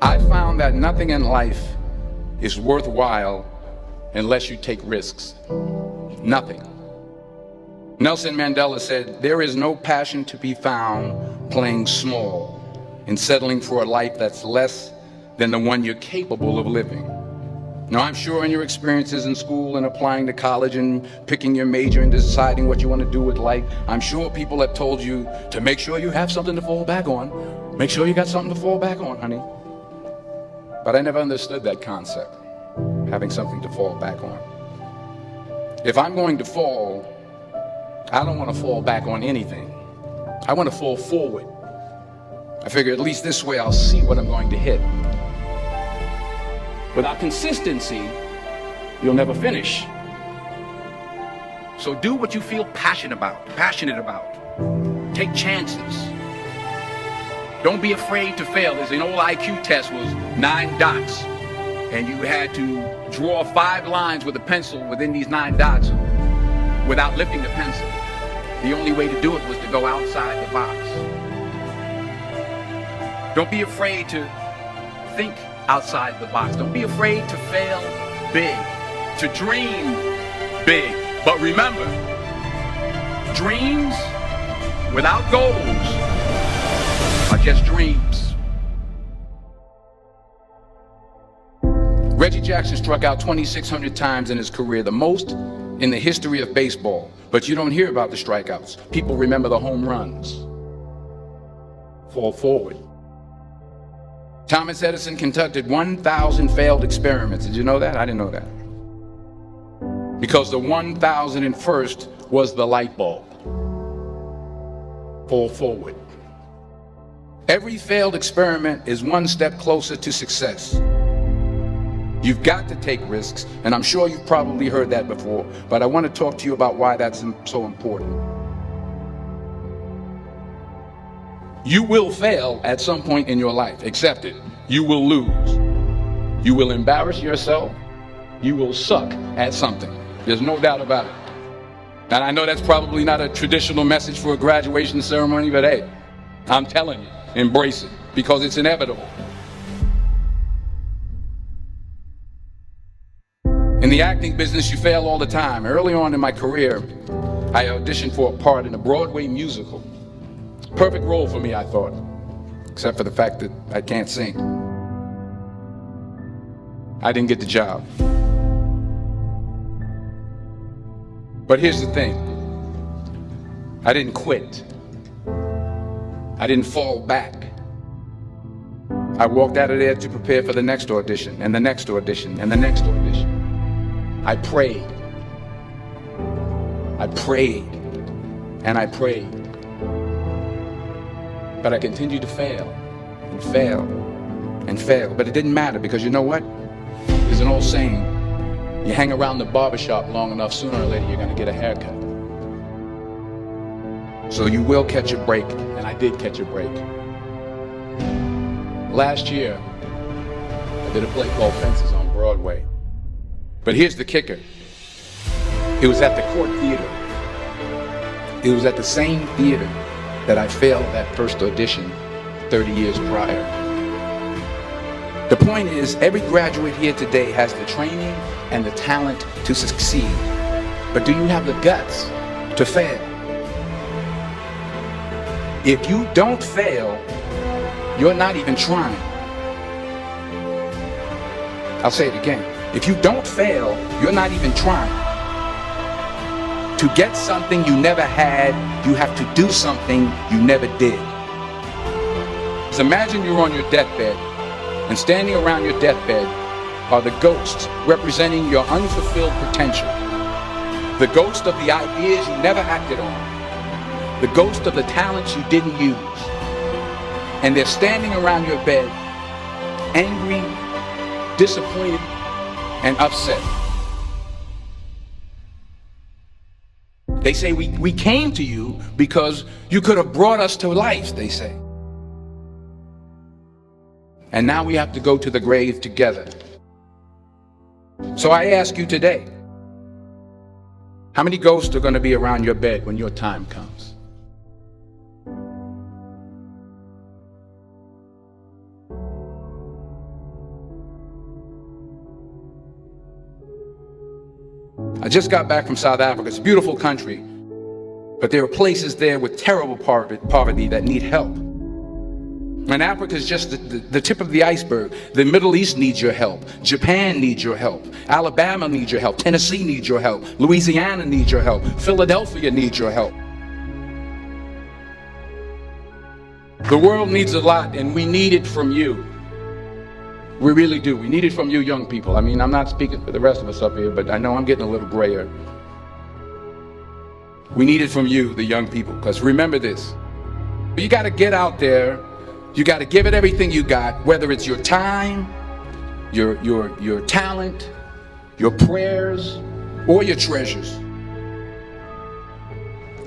I found that nothing in life is worthwhile unless you take risks. Nothing. Nelson Mandela said, "There is no passion to be found playing small and settling for a life that's less than the one you're capable of living." Now, I'm sure in your experiences in school and applying to college and picking your major and deciding what you want to do with life, I'm sure people have told you to make sure you have something to fall back on. Make sure you got something to fall back on, honey. But I never understood that concept, having something to fall back on. If I'm going to fall, I don't want to fall back on anything. I want to fall forward. I figure at least this way I'll see what I'm going to hit. Without consistency, you'll never finish. So do what you feel passionate about. Take chances. Don't be afraid to fail. There's an old IQ test was 9 dots, and you had to draw 5 lines with a pencil within these 9 dots without lifting the pencil. The only way to do it was to go outside the box. Don't be afraid to think outside the box. Don't be afraid to fail big, to dream big. But remember, dreams without goals are just dreams. Reggie Jackson struck out 2,600 times in his career, the most in the history of baseball. But you don't hear about the strikeouts. People remember the home runs. Fall forward. Thomas Edison conducted 1,000 failed experiments. Did you know that? I didn't know that. Because the 1,001st was the light bulb. Fall forward. Every failed experiment is one step closer to success. You've got to take risks, and I'm sure you've probably heard that before, but I want to talk to you about why that's so important. You will fail at some point in your life. Accept it. You will lose. You will embarrass yourself. You will suck at something. There's no doubt about it. And I know that's probably not a traditional message for a graduation ceremony, but hey, I'm telling you, embrace it, because it's inevitable. In the acting business, you fail all the time. Early on in my career, I auditioned for a part in a Broadway musical. Perfect role for me, I thought, except for the fact that I can't sing. I didn't get the job. But here's the thing. I didn't quit. I didn't fall back. I walked out of there to prepare for the next audition, and the next audition, and the next audition. I prayed. I prayed. And I prayed. But I continued to fail and fail and fail. But it didn't matter, because you know what? There's an old saying, you hang around the barbershop long enough, sooner or later you're going to get a haircut. So you will catch a break, and I did catch a break. Last year, I did a play called Fences on Broadway. But here's the kicker. It was at the Court Theater. It was at the same theater that I failed that first audition 30 years prior. The point is, every graduate here today has the training and the talent to succeed. But do you have the guts to fail? If you don't fail, you're not even trying. I'll say it again. If you don't fail, you're not even trying. To get something you never had, you have to do something you never did. So imagine you're on your deathbed, and standing around your deathbed are the ghosts representing your unfulfilled potential. The ghost of the ideas you never acted on. The ghost of the talents you didn't use. And they're standing around your bed, angry, disappointed, and upset. They say, we came to you because you could have brought us to life, they say. And now we have to go to the grave together. So I ask you today, how many ghosts are going to be around your bed when your time comes? just got back from South Africa. It's a beautiful country, but there are places there with terrible poverty that need help. And Africa is just the tip of the iceberg. The Middle East needs your help. Japan needs your help. Alabama needs your help. Tennessee needs your help. Louisiana needs your help. Philadelphia needs your help. The world needs a lot, and we need it from you. We really do. We need it from you young people. I mean, I'm not speaking for the rest of us up here, but I know I'm getting a little grayer. We need it from you, the young people, because remember this. You got to get out there. You got to give it everything you got, whether it's your time, your talent, your prayers, or your treasures.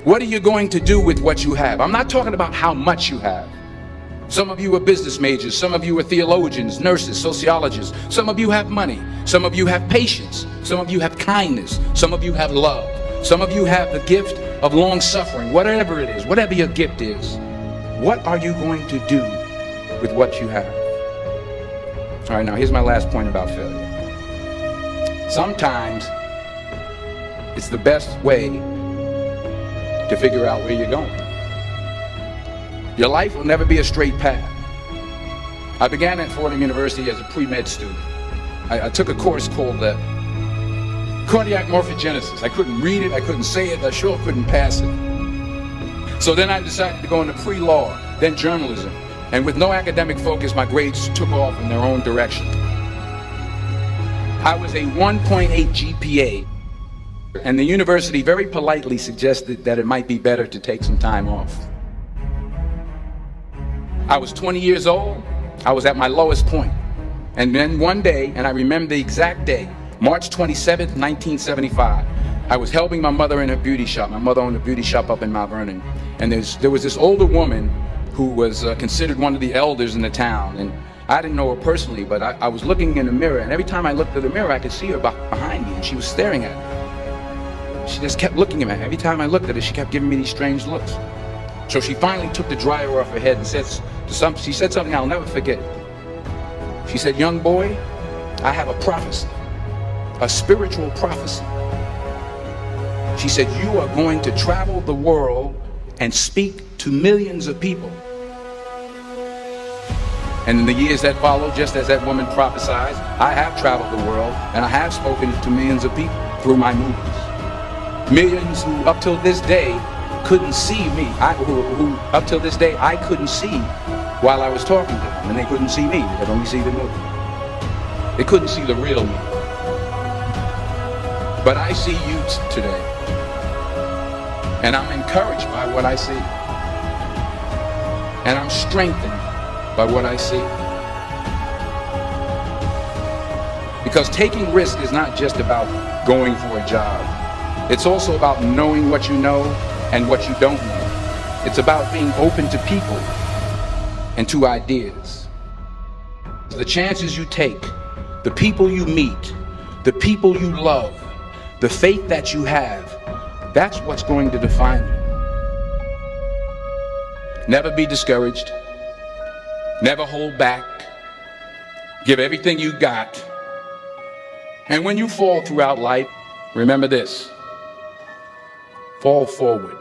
What are you going to do with what you have? I'm not talking about how much you have. Some of you are business majors. Some of you are theologians, nurses, sociologists. Some of you have money. Some of you have patience. Some of you have kindness. Some of you have love. Some of you have the gift of long suffering. Whatever it is, whatever your gift is, what are you going to do with what you have? All right, now here's my last point about failure. Sometimes it's the best way to figure out where you're going. Your life will never be a straight path. I began at Fordham University as a pre-med student. I took a course called cardiac morphogenesis. I couldn't read it, I couldn't say it, I sure couldn't pass it. So then I decided to go into pre-law, then journalism. And with no academic focus, my grades took off in their own direction. I was a 1.8 GPA, and the university very politely suggested that it might be better to take some time off. I was 20 years old. I was at my lowest point. And then one day, and I remember the exact day, March 27th, 1975, I was helping my mother in her beauty shop. My mother owned a beauty shop up in Mount Vernon. And there was this older woman who was considered one of the elders in the town. And I didn't know her personally, but I was looking in the mirror, and every time I looked at the mirror, I could see her behind me, and she was staring at me. She just kept looking at me. Every time I looked at her, she kept giving me these strange looks. So she finally took the dryer off her head and she said something I'll never forget. She said, "Young boy, I have a prophecy, a spiritual prophecy." She said, "You are going to travel the world and speak to millions of people." And in the years that followed, just as that woman prophesied, I have traveled the world and I have spoken to millions of people through my movies. Millions who up till this day couldn't see me, who up till this day I couldn't see while I was talking to them, and they couldn't see me, they could only see the movie. They couldn't see the real me. But I see you today, and I'm encouraged by what I see, and I'm strengthened by what I see. Because taking risk is not just about going for a job. It's also about knowing what you know and what you don't know. It's about being open to people and to ideas. The chances you take, the people you meet, the people you love, the faith that you have, that's what's going to define you. Never be discouraged. Never hold back. Give everything you got. And when you fall throughout life, remember this: fall forward.